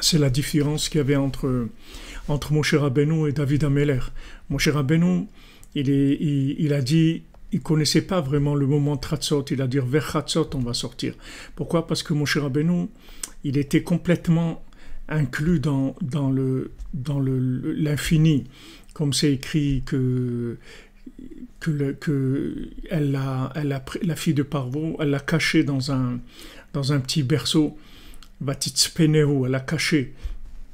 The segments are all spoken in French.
C'est la différence qu'il y avait entre Moshe Rabbeinu et David Ameler. Moshe Rabbeinu, il a dit, il connaissait pas vraiment le moment de Chatzot. Il a dit vers Chatzot on va sortir. Pourquoi? Parce que Moshe Rabbeinu, il était complètement inclus dans l'infini, comme c'est écrit la fille de Parvo, elle l'a caché dans un petit berceau. Vatitzpenehu, elle l'a caché.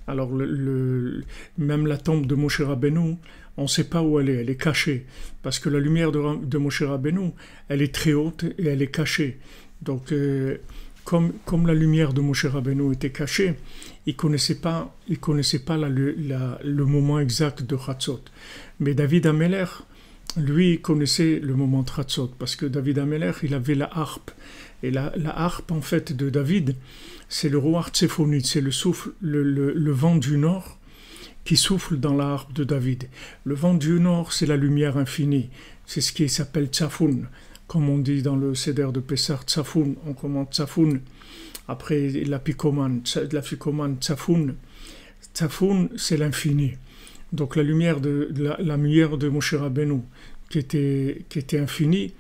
Alors même la tombe de Moshe Rabbeinu, on ne sait pas où elle est cachée, parce que la lumière de Moshe Rabbeinu, elle est très haute et elle est cachée. Donc comme la lumière de Moshe Rabbeinu était cachée, il connaissait pas le moment exact de Chatzot. Mais David Ameler, lui, il connaissait le moment de Chatzot, parce que David Ameler, il avait la harpe. Et la harpe, en fait, de David, c'est le Ruach Tsephonit, c'est le vent du nord qui souffle dans la harpe de David. Le vent du nord, c'est la lumière infinie. C'est ce qui s'appelle Tsafoun. Comme on dit dans le Seder de Pessah, Tsafoun, on commande Tsafoun. Après, l'apicomane, Tsafoun. Tsafoun, c'est l'infini. Donc la lumière de Moshe Rabbeinu, qui était infinie,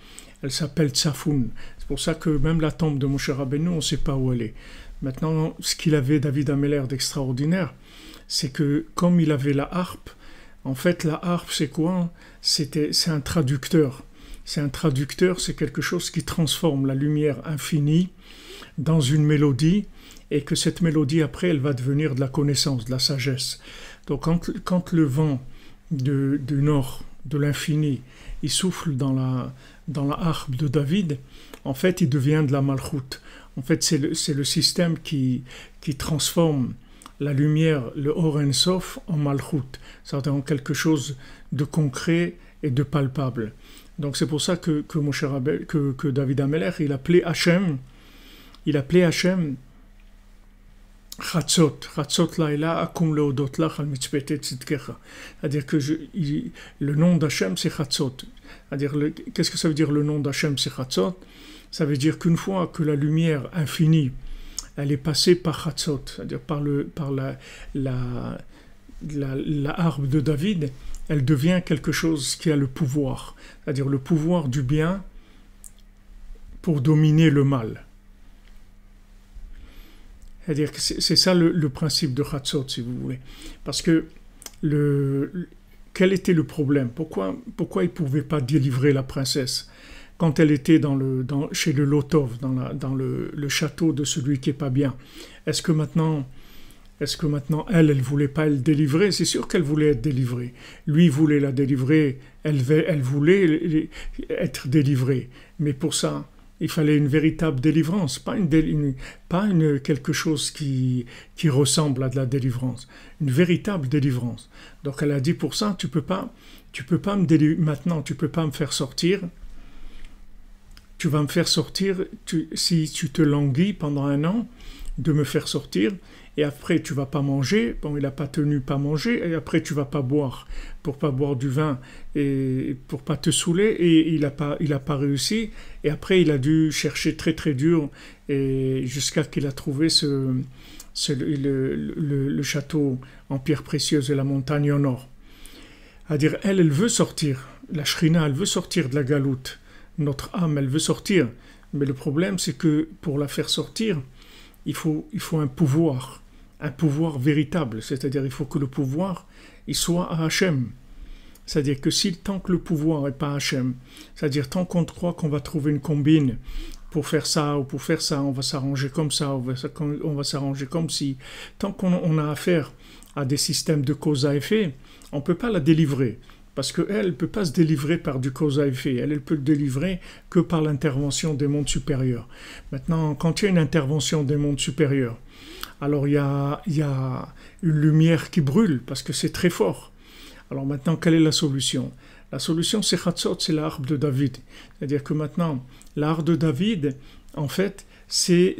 elle s'appelle Tsafoun. C'est pour ça que même la tombe de Moshe Rabbeinu, on ne sait pas où elle est. Maintenant, ce qu'il avait, David Ameler, d'extraordinaire, c'est que comme il avait la harpe, en fait, la harpe, c'est quoi? C'est un traducteur. C'est un traducteur, c'est quelque chose qui transforme la lumière infinie dans une mélodie, et que cette mélodie, après, elle va devenir de la connaissance, de la sagesse. Donc, quand le vent du nord, de l'infini, il souffle dans la harpe de David, en fait, il devient de la malchoute. En fait, c'est le système qui transforme la lumière, le Or En Sof, en malchoute, c'est-à-dire en quelque chose de concret et de palpable. Donc c'est pour ça que David Ameler, il appelait Hachem Chatzot Laila Akum Leodot Lach Al Mitzpete Tzidkecha. C'est-à-dire que le nom d'Hachem, c'est Chatzot. C'est-à-dire, qu'est-ce que ça veut dire le nom d'Hachem, c'est Chatzot? Ça veut dire qu'une fois que la lumière infinie, elle est passée par Chatzot, c'est-à-dire par la harpe de David, elle devient quelque chose qui a le pouvoir, c'est-à-dire le pouvoir du bien pour dominer le mal. C'est-à-dire que c'est ça le principe de Chatzot, si vous voulez. Parce que quel était le problème? Pourquoi il ne pouvait pas délivrer la princesse quand elle était chez le Lotov, dans le château de celui qui n'est pas bien? Est-ce que maintenant elle voulait pas le délivrer? C'est sûr qu'elle voulait être délivrée. Lui voulait la délivrer, elle voulait être délivrée. Mais pour ça, il fallait une véritable délivrance, pas quelque chose qui ressemble à de la délivrance, une véritable délivrance. Donc elle a dit, pour ça, tu peux pas me délivrer maintenant, tu peux pas me faire sortir. Tu vas me faire sortir si tu te languis pendant 1 an de me faire sortir, et après tu vas pas manger. Bon, il n'a pas tenu pas manger, et après tu vas pas boire, pour pas boire du vin et pour pas te saouler, et il a pas réussi, et après il a dû chercher très très dur, et jusqu'à qu'il a trouvé le château en pierre précieuse et la montagne au nord. C'est-à-dire, elle veut sortir, la Shrina, elle veut sortir de la galoute. Notre âme, elle veut sortir, mais le problème, c'est que pour la faire sortir, il faut un pouvoir véritable, c'est-à-dire il faut que le pouvoir, il soit à Hachem. C'est-à-dire que tant que le pouvoir n'est pas à Hachem, c'est-à-dire tant qu'on croit qu'on va trouver une combine pour faire ça ou pour faire ça, on va s'arranger comme ça, on va s'arranger comme si, tant qu'on a affaire à des systèmes de cause à effet, on ne peut pas la délivrer. Parce qu'elle ne peut pas se délivrer par du cause à effet. Elle peut le délivrer que par l'intervention des mondes supérieurs. Maintenant, quand il y a une intervention des mondes supérieurs, alors il y a une lumière qui brûle, parce que c'est très fort. Alors maintenant, quelle est la solution? La solution, c'est Chatzot, c'est la harpe de David. C'est-à-dire que maintenant, la harpe de David, en fait, c'est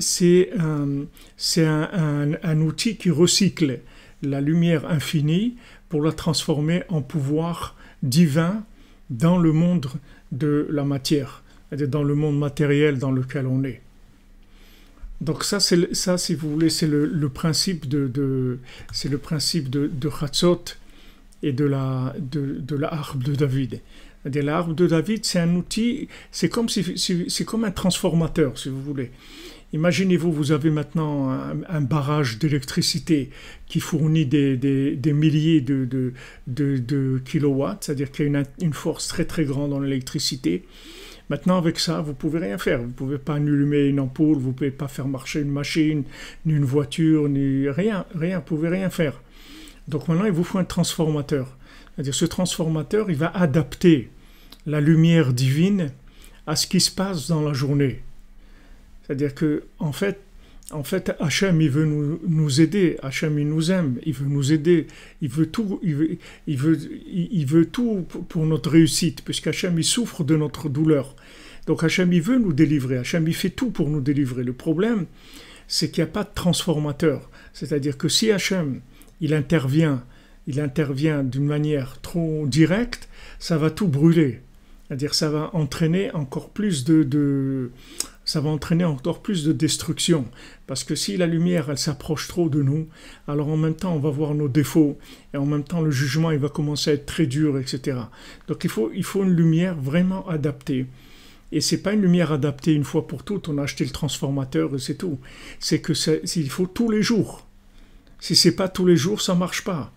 un outil qui recycle la lumière infinie pour la transformer en pouvoir divin dans le monde de la matière, c'est-à-dire dans le monde matériel dans lequel on est. Donc ça, ça, si vous voulez, c'est le principe c'est le principe de Chatzot et de la harpe de David. C'est-à-dire, la harpe de David, c'est un outil, c'est comme un transformateur, si vous voulez. Imaginez-vous, vous avez maintenant un barrage d'électricité qui fournit des milliers de kilowatts, c'est-à-dire qu'il y a une force très très grande dans l'électricité. Maintenant, avec ça, vous ne pouvez rien faire. Vous ne pouvez pas allumer une ampoule, vous ne pouvez pas faire marcher une machine, ni une voiture, ni rien, vous ne pouvez rien faire. Donc maintenant, il vous faut un transformateur. C'est-à-dire, ce transformateur, il va adapter la lumière divine à ce qui se passe dans la journée. C'est-à-dire que, en fait, Hachem, il veut nous aider. Hachem, il nous aime. Il veut nous aider. Il veut tout. Il veut tout pour notre réussite, puisqu'Hachem, il souffre de notre douleur. Donc Hachem, il veut nous délivrer. Hachem, il fait tout pour nous délivrer. Le problème, c'est qu'il n'y a pas de transformateur. C'est-à-dire que si Hachem, il intervient d'une manière trop directe, ça va tout brûler. C'est-à-dire ça va entraîner encore plus ça va entraîner encore plus de destruction. Parce que si la lumière, elle s'approche trop de nous, alors en même temps, on va voir nos défauts, et en même temps, le jugement, il va commencer à être très dur, etc. Donc il faut une lumière vraiment adaptée. Et c'est pas une lumière adaptée une fois pour toutes, on a acheté le transformateur et c'est tout. C'est que il faut tous les jours. Si c'est pas tous les jours, ça marche pas.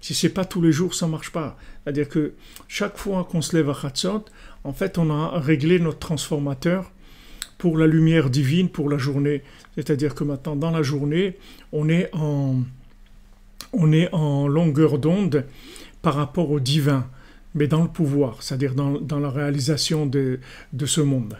Si c'est pas tous les jours, ça marche pas. C'est-à-dire que chaque fois qu'on se lève à Chatzot, en fait, on a réglé notre transformateur pour la lumière divine, pour la journée. C'est-à-dire que maintenant, dans la journée, on est en longueur d'onde par rapport au divin, mais dans le pouvoir, c'est-à-dire dans la réalisation de ce monde.